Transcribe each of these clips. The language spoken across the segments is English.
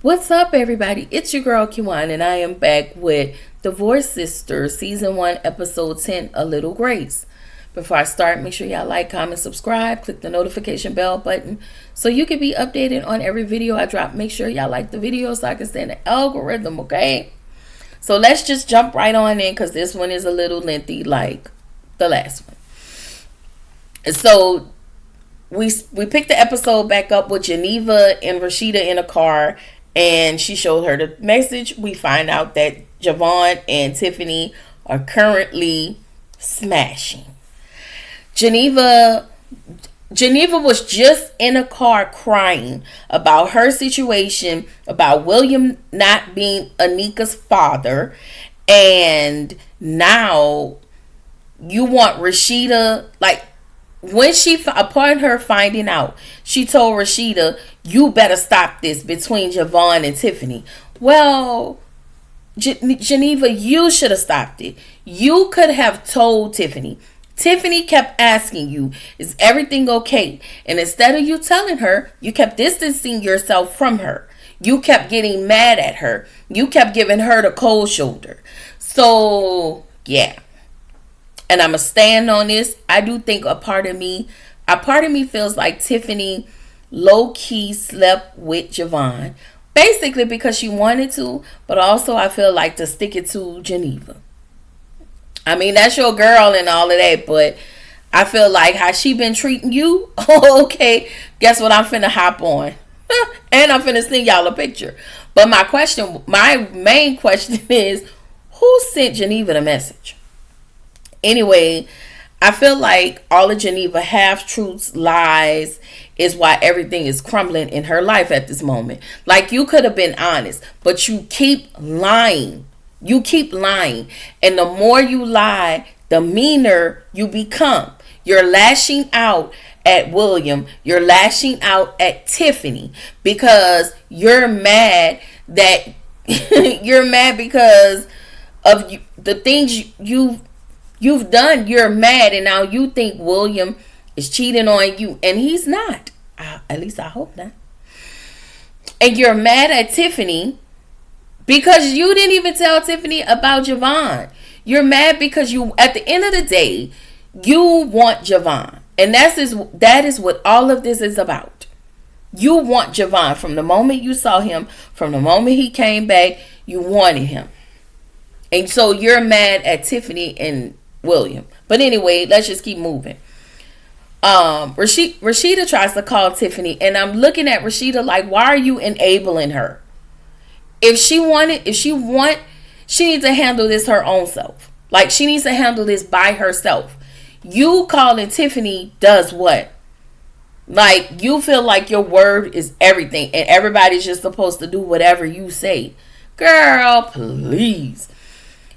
What's up, everybody? It's your girl, Kiwan, and I am back with Divorce Sisters, Season 1, Episode 10, A Little Grace. Before I start, make sure y'all like, comment, subscribe, click the notification bell button so you can be updated on every video I drop. Make sure y'all like the video so I can stay in the algorithm, okay? So let's just jump right on in because this one is a little lengthy like the last one. So we picked the episode back up with Geneva and Rashida in a car, and she showed her the message. We find out that Javon and Tiffany are currently smashing. Geneva was just in a car crying about her situation, about William not being Anika's father, and now you want Rashida, like, when upon her finding out, she told Rashida, you better stop this between Javon and Tiffany. Well, Geneva, you should have stopped it. You could have told Tiffany. Tiffany kept asking you, is everything okay? And instead of you telling her, you kept distancing yourself from her. You kept getting mad at her. You kept giving her the cold shoulder. So, yeah. And I'm going to stand on this. I do think a part of me feels like Tiffany low-key slept with Javon. Basically because she wanted to, but also I feel like to stick it to Geneva. I mean, that's your girl and all of that, but I feel like how she been treating you, okay, guess what, I'm finna hop on. And I'm finna send y'all a picture. But my main question is, who sent Geneva the message? Anyway, I feel like all of Geneva half-truths, lies, is why everything is crumbling in her life at this moment. Like, you could have been honest, but you keep lying. You keep lying. And the more you lie, the meaner you become. You're lashing out at William. You're lashing out at Tiffany because you're mad that you're mad because of the things you've done. You're mad, and now you think William is cheating on you, and he's not. At least I hope not. And you're mad at Tiffany because you didn't even tell Tiffany about Javon. You're mad because at the end of the day, you want Javon. And that is what all of this is about. You want Javon. From the moment you saw him, from the moment he came back, you wanted him. And so you're mad at Tiffany and William. But anyway, let's just keep moving. Rashida tries to call Tiffany, and I'm looking at Rashida like, why are you enabling her? She needs to handle this her own self. Like, she needs to handle this by herself. You calling Tiffany does what? Like, you feel like your word is everything, and everybody's just supposed to do whatever you say. Girl, please.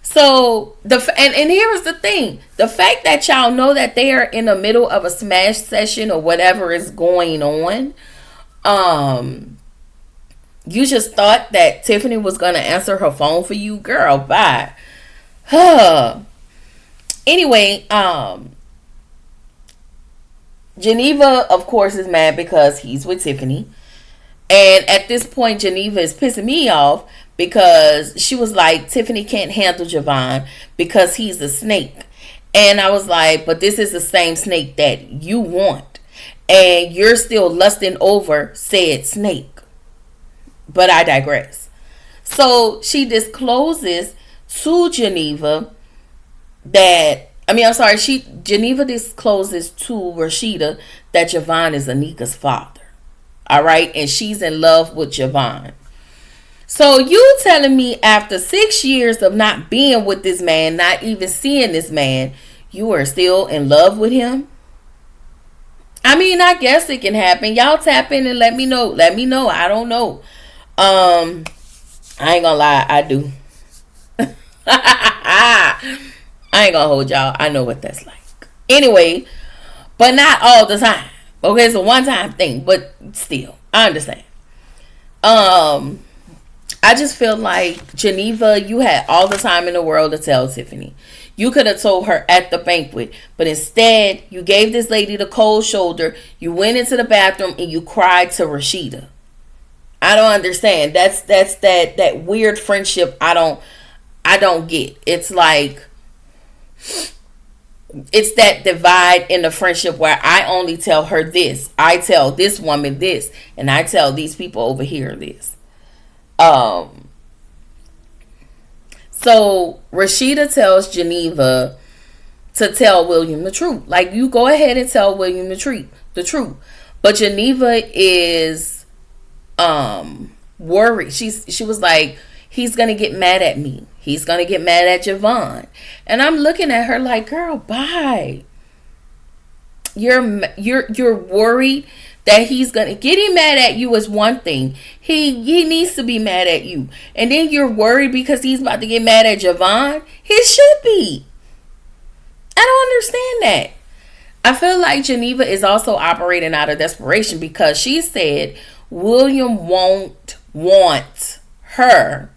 So, and here's the thing. The fact that y'all know that they are in the middle of a smash session or whatever is going on, you just thought that Tiffany was going to answer her phone for you? Girl, bye. Anyway, Geneva, of course, is mad because he's with Tiffany. And at this point, Geneva is pissing me off because she was like, Tiffany can't handle Javon because he's a snake. And I was like, but this is the same snake that you want. And you're still lusting over said snake. But I digress. So she discloses to Geneva Geneva discloses to Rashida that Javon is Anika's father. All right. And she's in love with Javon. So you telling me after 6 years of not being with this man, not even seeing this man, you are still in love with him? I mean, I guess it can happen. Y'all tap in and let me know. Let me know. I don't know. I ain't gonna lie. I do. I ain't gonna hold y'all. I know what that's like. Anyway, but not all the time. Okay, it's a one-time thing, but still, I understand. I just feel like, Geneva, you had all the time in the world to tell Tiffany. You could have told her at the banquet, but instead you gave this lady the cold shoulder. You went into the bathroom and you cried to Rashida. I don't understand. That's that weird friendship. I don't get. It's like it's that divide in the friendship where I only tell her this, I tell this woman this, and I tell these people over here this. So Rashida tells Geneva to tell William the truth. Like, you go ahead and tell William the truth. But Geneva is worried. She was like, he's gonna get mad at me. He's gonna get mad at Javon. And I'm looking at her like, girl, bye. You're worried that he's gonna getting mad at you is one thing. He needs to be mad at you. And then you're worried because he's about to get mad at Javon. He should be. I don't understand that. I feel like Geneva is also operating out of desperation because she said William won't want her.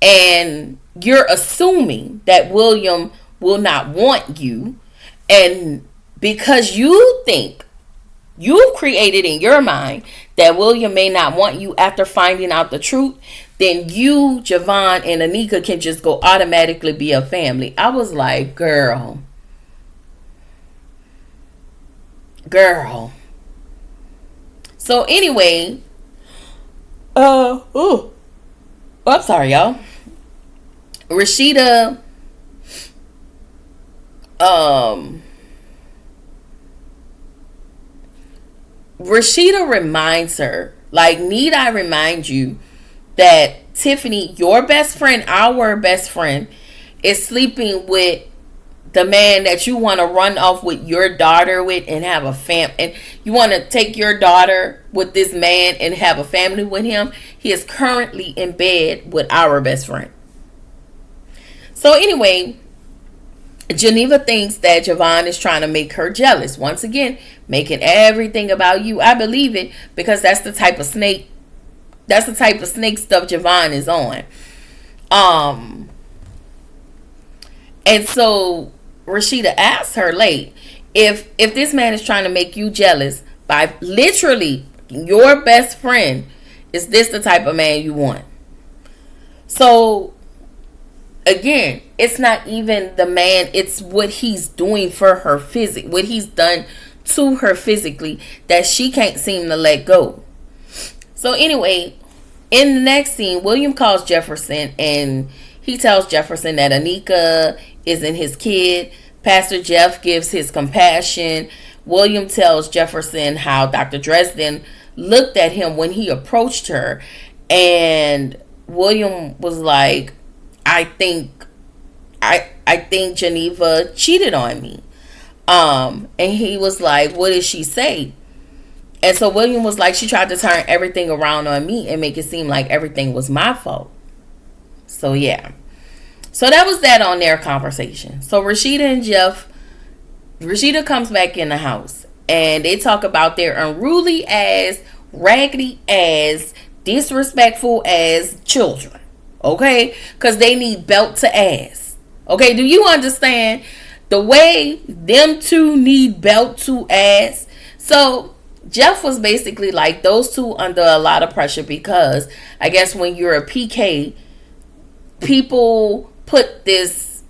And you're assuming that William will not want you. And because you think you've created in your mind that William may not want you after finding out the truth, then you, Javon, and Anika can just go automatically be a family. I was like, girl. So anyway, I'm sorry, y'all. Rashida, Rashida reminds her, like, need I remind you that Tiffany, your best friend, our best friend, is sleeping with the man that you want to run off with your daughter with and have a and you want to take your daughter with this man and have a family with him. He is currently in bed with our best friend. So anyway, Geneva thinks that Javon is trying to make her jealous. Once again, making everything about you. I believe it because that's the type of snake. That's the type of snake stuff Javon is on. And so Rashida asked her late, if this man is trying to make you jealous by literally your best friend, is this the type of man you want? So again, it's not even the man, it's what he's doing for her what he's done to her physically that she can't seem to let go. So anyway, in the next scene, William calls Jefferson and he tells Jefferson that Anika isn't his kid. Pastor Jeff gives his compassion. William tells Jefferson how Dr. Dresden looked at him when he approached her. And William was like, I think Geneva cheated on me. And he was like, what did she say? And so William was like, she tried to turn everything around on me and make it seem like everything was my fault. So yeah. So that was that on their conversation. So Rashida and Jeff, Rashida comes back in the house and they talk about their unruly ass, raggedy ass, disrespectful ass children. Okay? Because they need belt to ass. Okay? Do you understand the way them two need belt to ass? So Jeff was basically like, those two under a lot of pressure because I guess when you're a PK, people put this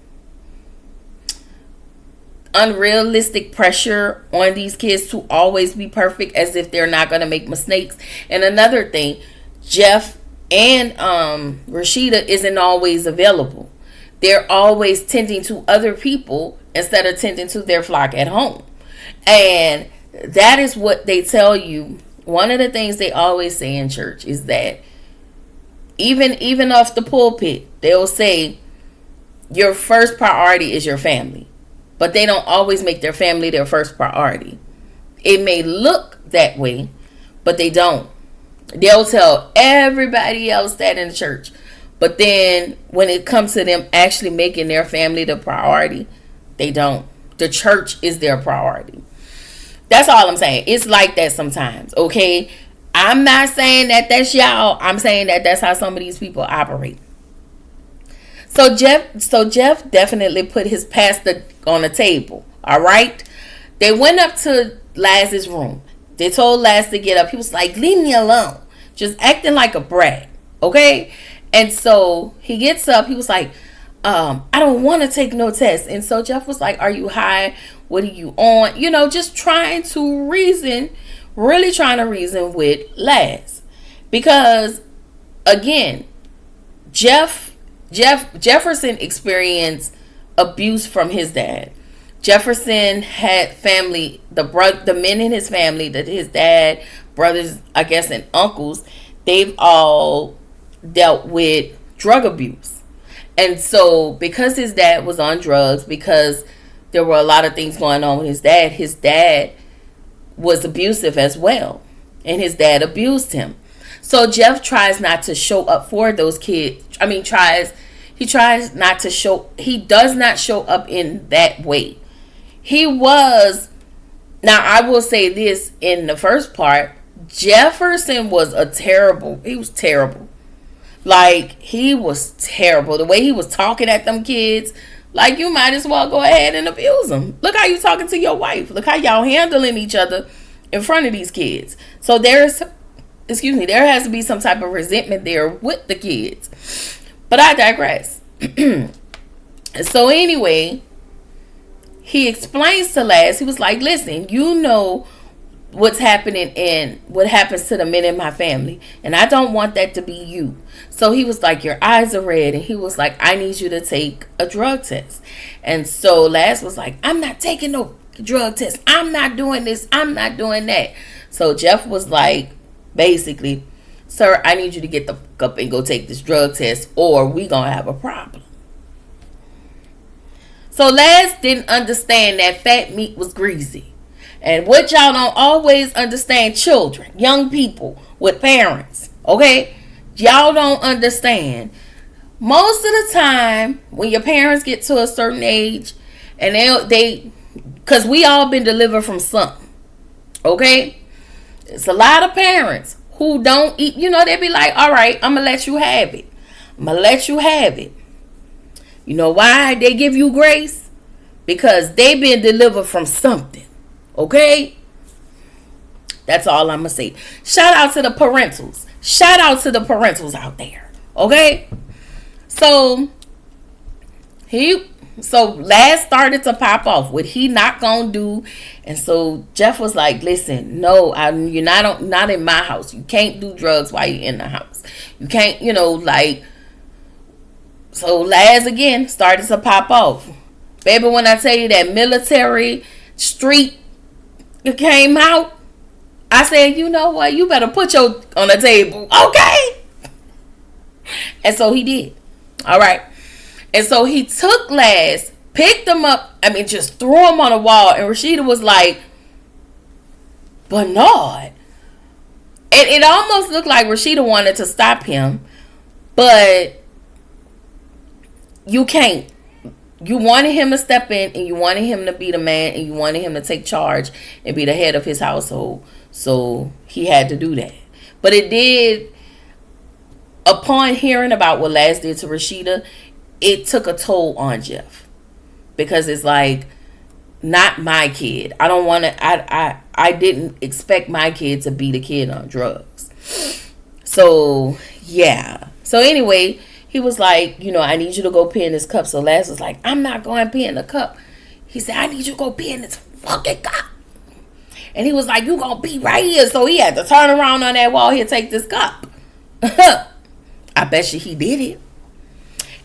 unrealistic pressure on these kids to always be perfect as if they're not going to make mistakes. And another thing, Jeff and Rashida isn't always available. They're always tending to other people instead of tending to their flock at home. And that is what they tell you. One of the things they always say in church is that even off the pulpit, they'll say your first priority is your family. But they don't always make their family their first priority. It may look that way, but they don't. They'll tell everybody else that in the church. But then when it comes to them actually making their family the priority, they don't. The church is their priority. That's all I'm saying. It's like that sometimes, okay? I'm not saying that that's y'all. I'm saying that that's how some of these people operate. So Jeff definitely put his pastor on the table. All right. They went up to Laz's room. They told Laz to get up. He was like, leave me alone. just acting like a brat. Okay? And so he gets up. He was like, I don't want to take no test. And so Jeff was like, are you high? What are you on? You know, just trying to reason, really trying to reason with Laz. Because, again, Jefferson experienced abuse from his dad. Jefferson had family, the men in his family, that his dad, brothers, I guess, and uncles, they've all dealt with drug abuse. And so because his dad was on drugs, because there were a lot of things going on with his dad was abusive as well. And his dad abused him. So Jeff tries not to show up for those kids. He does not show up in that way. Now I will say this in the first part, Jefferson was he was terrible. Like, he was terrible. The way he was talking at them kids, like, you might as well go ahead and abuse them. Look how you talking to your wife. Look how y'all handling each other in front of these kids. So there has to be some type of resentment there with the kids. But I digress. So anyway, he explains to Laz, he was like, listen, you know what's happening and what happens to the men in my family, and I don't want that to be you. So he was like, your eyes are red, and he was like, I need you to take a drug test. And so Laz was like, I'm not taking no drug test, I'm not doing this, I'm not doing that. So Jeff was like, basically, sir, I need you to get the fuck up and go take this drug test, or we gonna have a problem. So Laz didn't understand that fat meat was greasy. And what y'all don't always understand, children, young people with parents, okay? Y'all don't understand. Most of the time, when your parents get to a certain age, and because we all been delivered from something, okay? It's a lot of parents who don't eat, they be like, all right, I'm going to let you have it. I'm going to let you have it. You know why they give you grace? Because they been delivered from something. Okay? That's all I'm going to say. Shout out to the parentals. Shout out to the parentals out there. Okay? So Laz started to pop off. What he not going to do. And so Jeff was like, listen, no, you're not in my house. You can't do drugs while you're in the house. You can't, So Laz again started to pop off. Baby, when I tell you that military street came out, I said, you know what? You better put your on the table. Okay. And so he did. All right. And so he took Laz, picked him up, just threw him on a wall. And Rashida was like, Bernard. And it almost looked like Rashida wanted to stop him. But you can't. You wanted him to step in, and you wanted him to be the man, and you wanted him to take charge and be the head of his household. So he had to do that. But it did, upon hearing about what Laz did to Rashida, it took a toll on Jeff. Because it's like, not my kid. I don't want to, I didn't expect my kid to be the kid on drugs. So, yeah. So anyway, he was like, I need you to go pee in this cup. So Laz was like, I'm not going to pee in the cup. He said, I need you to go pee in this fucking cup. And he was like, you going to pee right here. So he had to turn around on that wall here, take this cup. I bet you he did it.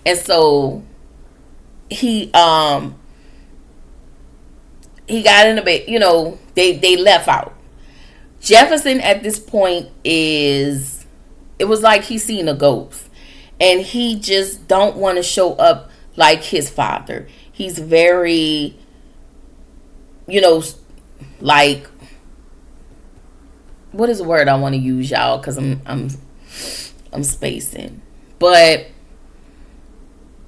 And so he got in the bed, they left out. Jefferson at this point it was like he seen a ghost. And he just don't want to show up like his father. He's very, like, what is the word I want to use, y'all? Because I'm spacing. But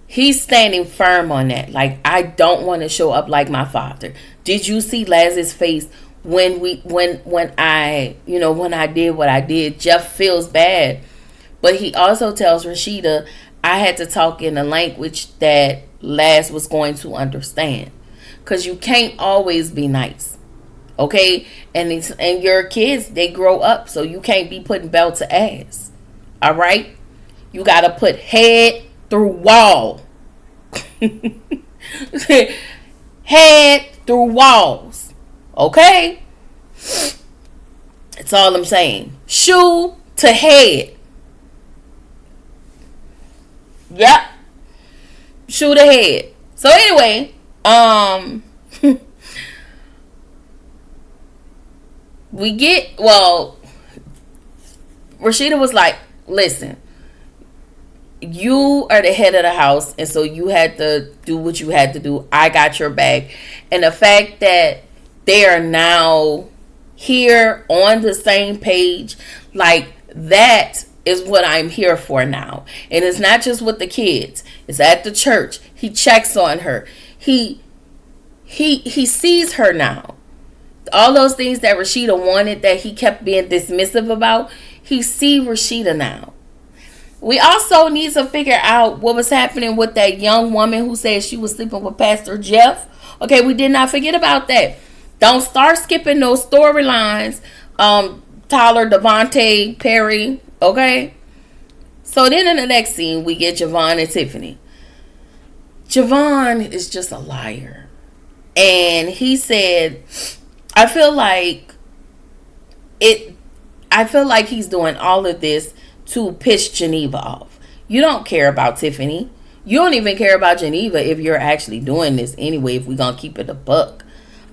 he's standing firm on that. Like, I don't want to show up like my father. Did you see Laz's face when I did what I did? Jeff feels bad. But he also tells Rashida, I had to talk in a language that Laz was going to understand. Because you can't always be nice. Okay, and your kids, they grow up, so you can't be putting belt to ass. All right, you gotta put head through wall. Head through walls. Okay, that's all I'm saying. Shoe to head. Yep, shoe to head. So anyway, we get, well, Rashida was like, listen, you are the head of the house, and so you had to do what you had to do. I got your back. And the fact that they are now here on the same page, like, that is what I'm here for now. And it's not just with the kids, it's at the church. He checks on her. He sees her now. All those things that Rashida wanted, that he kept being dismissive about, he see Rashida now. We also need to figure out what was happening with that young woman who said she was sleeping with Pastor Jeff. Okay, we did not forget about that. Don't start skipping those storylines. Tyler, Devontae, Perry. Okay. So then in the next scene, we get Javon and Tiffany. Javon is just a liar. And he said, I feel like he's doing all of this to piss Geneva off. You don't care about Tiffany. You don't even care about Geneva if you're actually doing this anyway, if we're going to keep it a buck.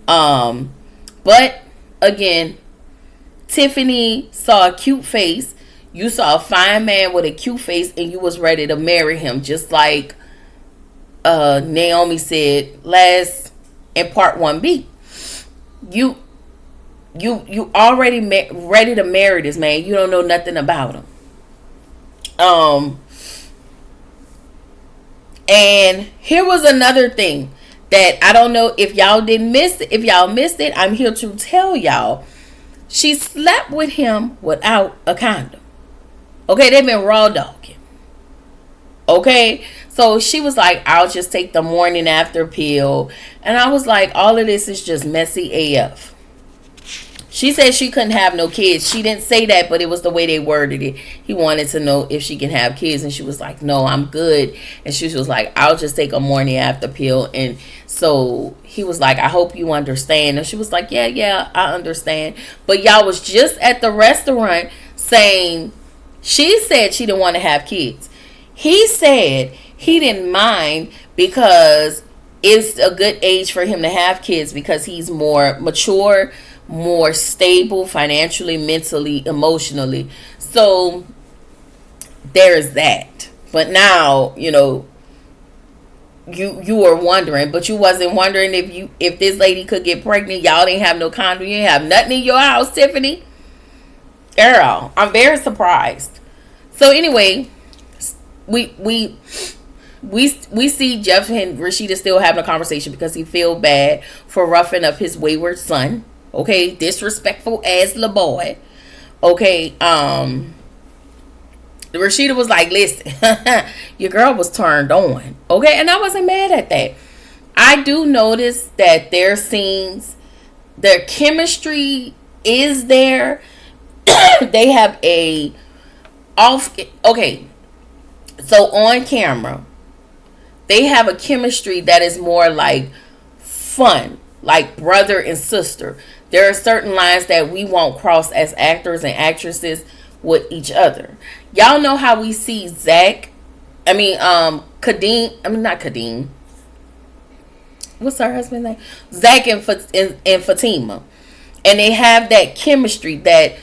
But again, Tiffany saw a cute face. You saw a fine man with a cute face, and you was ready to marry him, just like Naomi said last in part 1B. You already ready to marry this man. You don't know nothing about him. And here was another thing that I don't know if y'all didn't miss it. If y'all missed it, I'm here to tell y'all. She slept with him without a condom. Okay, they've been raw dogging. Okay, so she was like, I'll just take the morning after pill. And I was like, all of this is just messy AF. She said she couldn't have no kids. She didn't say that, but it was the way they worded it. He wanted to know if she can have kids, and she was like, no, I'm good. And she was like, I'll just take a morning after pill. And so he was like, I hope you understand. And she was like, yeah, I understand. But y'all was just at the restaurant saying, she said she didn't want to have kids. He said he didn't mind because it's a good age for him to have kids because he's more mature, more stable financially, mentally, emotionally. So there's that. But now, you were wondering, but you wasn't wondering if this lady could get pregnant. Y'all didn't have no condom. You didn't have nothing in your house, Tiffany. Girl, I'm very surprised. So anyway, we see Jeff and Rashida still having a conversation because he feel bad for roughing up his wayward son. Okay, disrespectful as the boy. Okay, Rashida was like, listen, your girl was turned on. Okay, and I wasn't mad at that. I do notice that their scenes, their chemistry is there. They have okay, so on camera, they have a chemistry that is more like fun, like brother and sister. There are certain lines that we won't cross as actors and actresses with each other. Y'all know how we see Kadeem. Not Kadeem. What's her husband's name? Zach and Fatima. And they have that chemistry that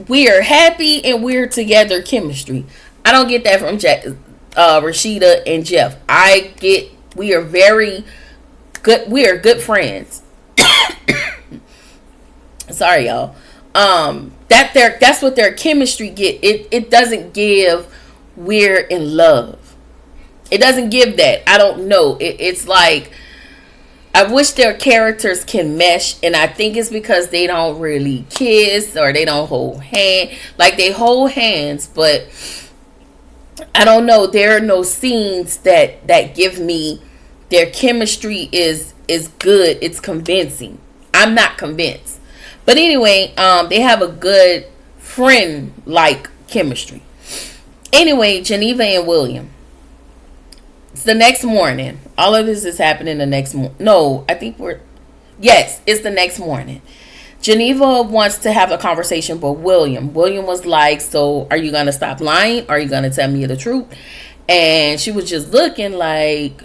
we are happy and we're together chemistry. I don't get that from Rashida and Jeff. We are very good. We are good friends. Sorry, y'all. That's what their chemistry get. It doesn't give we're in love. It doesn't give that. I don't know. It's like I wish their characters can mesh, and I think it's because they don't really kiss or they don't hold hands. Like they hold hands, but I don't know. There are no scenes that give me their chemistry is good. It's convincing. I'm not convinced. But anyway, they have a good friend like chemistry. Anyway, Geneva and William. It's the next morning. All of this is happening the next morning. No, I think yes, it's the next morning. Geneva wants to have a conversation with William. William was like, so are you going to stop lying? Are you going to tell me the truth? And she was just looking like,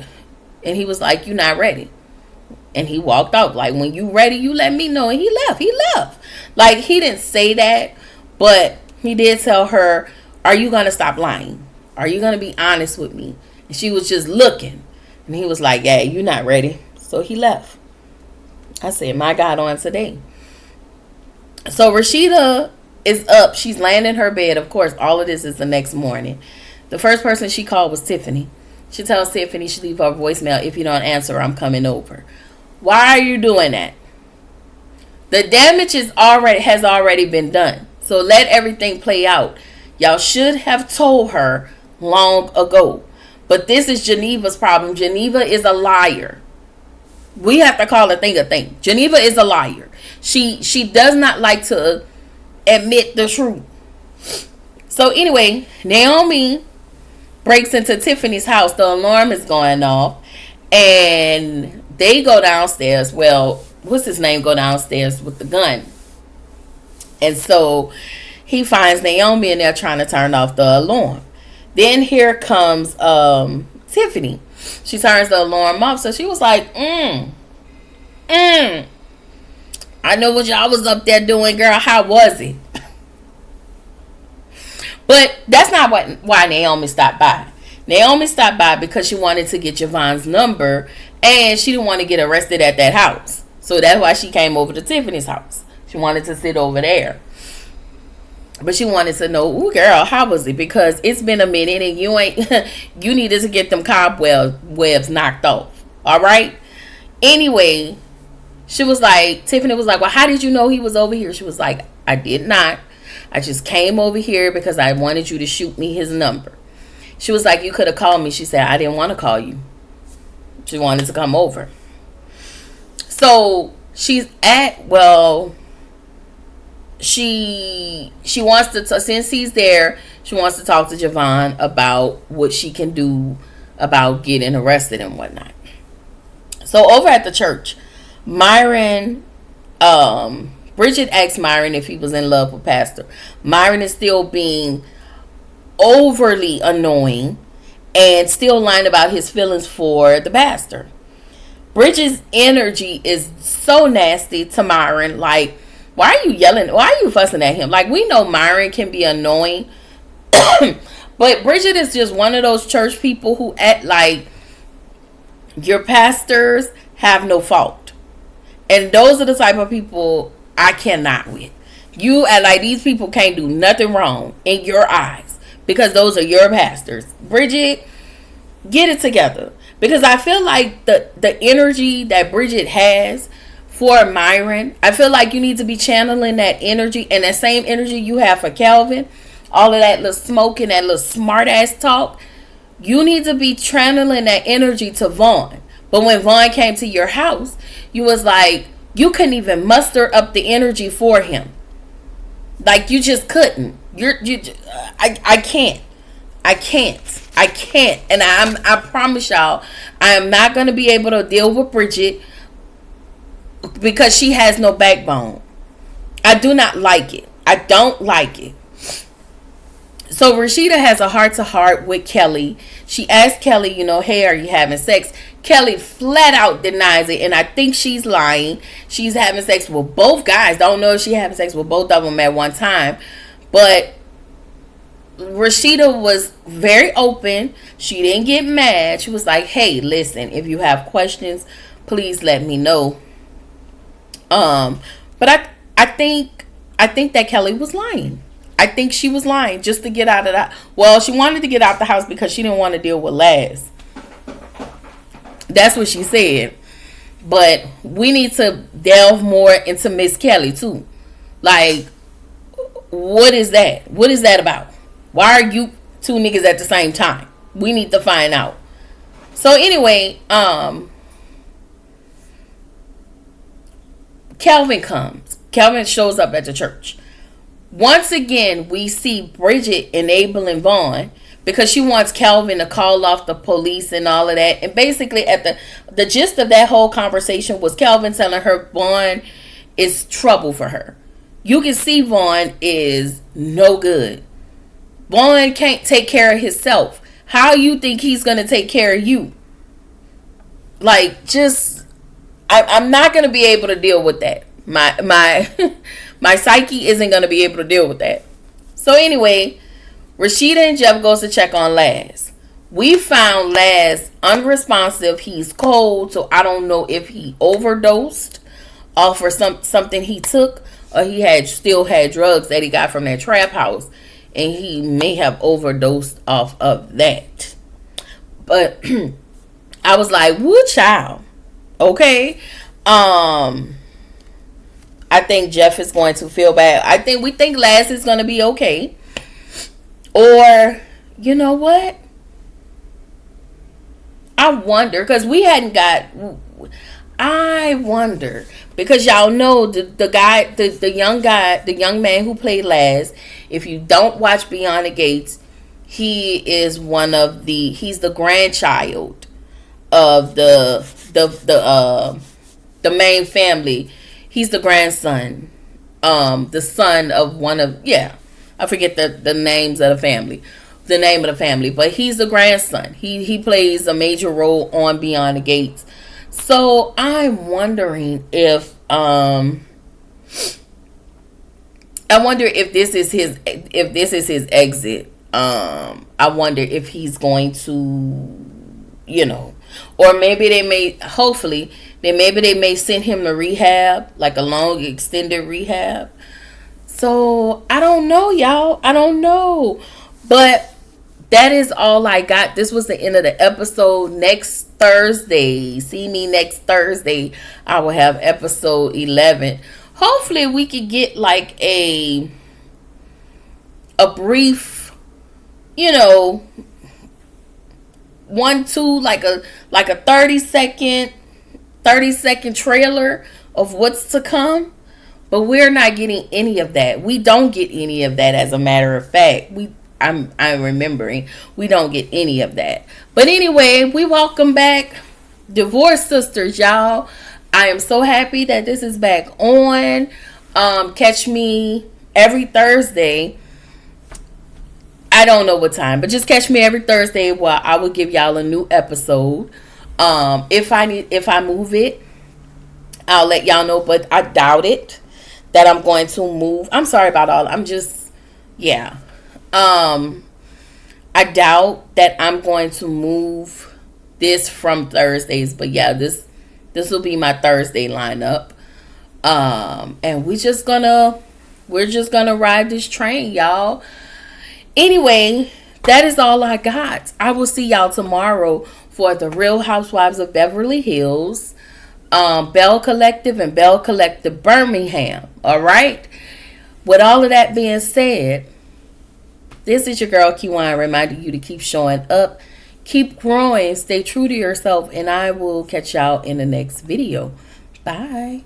and he was like, you're not ready. And he walked out. Like, when you ready, you let me know. And he left. He left. Like, he didn't say that, but he did tell her, are you going to stop lying? Are you going to be honest with me? And she was just looking. And he was like, yeah, you're not ready. So he left. I said, my God, on today. So Rashida is up. She's laying in her bed. Of course, all of this is the next morning. The first person she called was Tiffany. She tells Tiffany she leave her voicemail. If you don't answer, I'm coming over. Why are you doing that? The damage has already been done. So let everything play out. Y'all should have told her long ago. But this is Geneva's problem. Geneva is a liar. We have to call a thing a thing. Geneva is a liar. She does not like to admit the truth. So anyway, Naomi breaks into Tiffany's house. The alarm is going off. And they go downstairs. Well, what's his name go downstairs with the gun. And so he finds Naomi and they're trying to turn off the alarm. Then here comes Tiffany. She turns the alarm off. So she was like, I know what y'all was up there doing, girl. How was it? But that's not why Naomi stopped by. Naomi stopped by because she wanted to get Javon's number. And she didn't want to get arrested at that house. So that's why she came over to Tiffany's house. She wanted to sit over there. But she wanted to know, ooh, girl, how was it? Because it's been a minute and you needed to get them cobwebs knocked off. All right? Anyway, Tiffany was like, well, how did you know he was over here? She was like, I did not. I just came over here because I wanted you to shoot me his number. She was like, you could have called me. She said, I didn't want to call you. She wanted to come over. So she's she wants to, since he's there, she wants to talk to Javon about what she can do about getting arrested and whatnot. So over at the church, Bridget asked Myron if he was in love with Pastor. Myron is still being overly annoying and still lying about his feelings for the pastor. Bridget's energy is so nasty to Myron. Like, why are you yelling? Why are you fussing at him? Like, we know Myron can be annoying. But Bridget is just one of those church people who act like your pastors have no fault. And those are the type of people I cannot with. You act like these people can't do nothing wrong in your eyes because those are your pastors. Bridget, get it together. Because I feel like the energy that Bridget has for Myron, I feel like you need to be channeling that energy and that same energy you have for Calvin. All of that little smoking, that little smart ass talk. You need to be channeling that energy to Vaughn. But when Vaughn came to your house, you was like, you couldn't even muster up the energy for him. Like, you just couldn't. I can't. And I promise y'all, I am not going to be able to deal with Bridget because she has no backbone. I do not like it. I don't like it. So Rashida has a heart-to-heart with Kelly. She asked Kelly, hey, are you having sex? Kelly flat out denies it, and I think she's lying. She's having sex with both guys. Don't know if she's having sex with both of them at one time. But Rashida was very open. She didn't get mad. She was like, hey, listen, if you have questions, please let me know. But I think that Kelly was lying. I think she was lying just to get out of that. Well, she wanted to get out the house because she didn't want to deal with Laz. That's what she said. But we need to delve more into Miss Kelly too. Like, what is that? What is that about? Why are you two niggas at the same time? We need to find out. So anyway, Calvin comes. Kelvin shows up at the church. Once again, we see Bridget enabling Vaughn because she wants Kelvin to call off the police and all of that. And basically, at the gist of that whole conversation was Kelvin telling her Vaughn is trouble for her. You can see Vaughn is no good. Vaughn can't take care of himself. How you think he's going to take care of you? Like, just, I'm not going to be able to deal with that. My my psyche isn't going to be able to deal with that. So anyway, Rashida and Jeff goes to check on Laz. We found Laz unresponsive. He's cold, so I don't know if he overdosed off or something he took, or he still had drugs that he got from that trap house, and he may have overdosed off of that. But I was like, woo, child. Okay. I think Jeff is going to feel bad. We think Laz is going to be okay. Or, you know what? I wonder, because we hadn't got... I wonder, because y'all know the guy, the young man who played Laz. If you don't watch Beyond the Gates, he is he's the grandchild of the main family. He's the grandson, the son of one of, I forget the names of the family, the name of the family, but he's the grandson. He plays a major role on Beyond the Gates. So I'm wondering if I wonder if this is his exit. I wonder if he's going to, or maybe they may send him to rehab, like a long extended rehab. So I don't know, y'all. I don't know. But that is all I got. This was the end of the episode. Next Thursday, see me next Thursday, I will have episode 11. Hopefully we could get like a brief, 30 second trailer of what's to come. But we're not getting any of that. We don't get any of that, as a matter of fact. I'm remembering we don't get any of that. But anyway, we welcome back Divorced Sisters, y'all. I am so happy that this is back on. Catch me every Thursday. I don't know what time, but just catch me every Thursday while I will give y'all a new episode. If I move it, I'll let y'all know, but I doubt it that I'm going to move. I'm sorry about all. I doubt that I'm going to move this from Thursdays, but yeah, this will be my Thursday lineup. And we're just gonna ride this train, y'all. Anyway, that is all I got. I will see y'all tomorrow for the Real Housewives of Beverly Hills, Bell Collective and Bell Collective Birmingham. All right. With all of that being said, this is your girl Kiwan reminding you to keep showing up, keep growing, stay true to yourself, and I will catch y'all in the next video. Bye.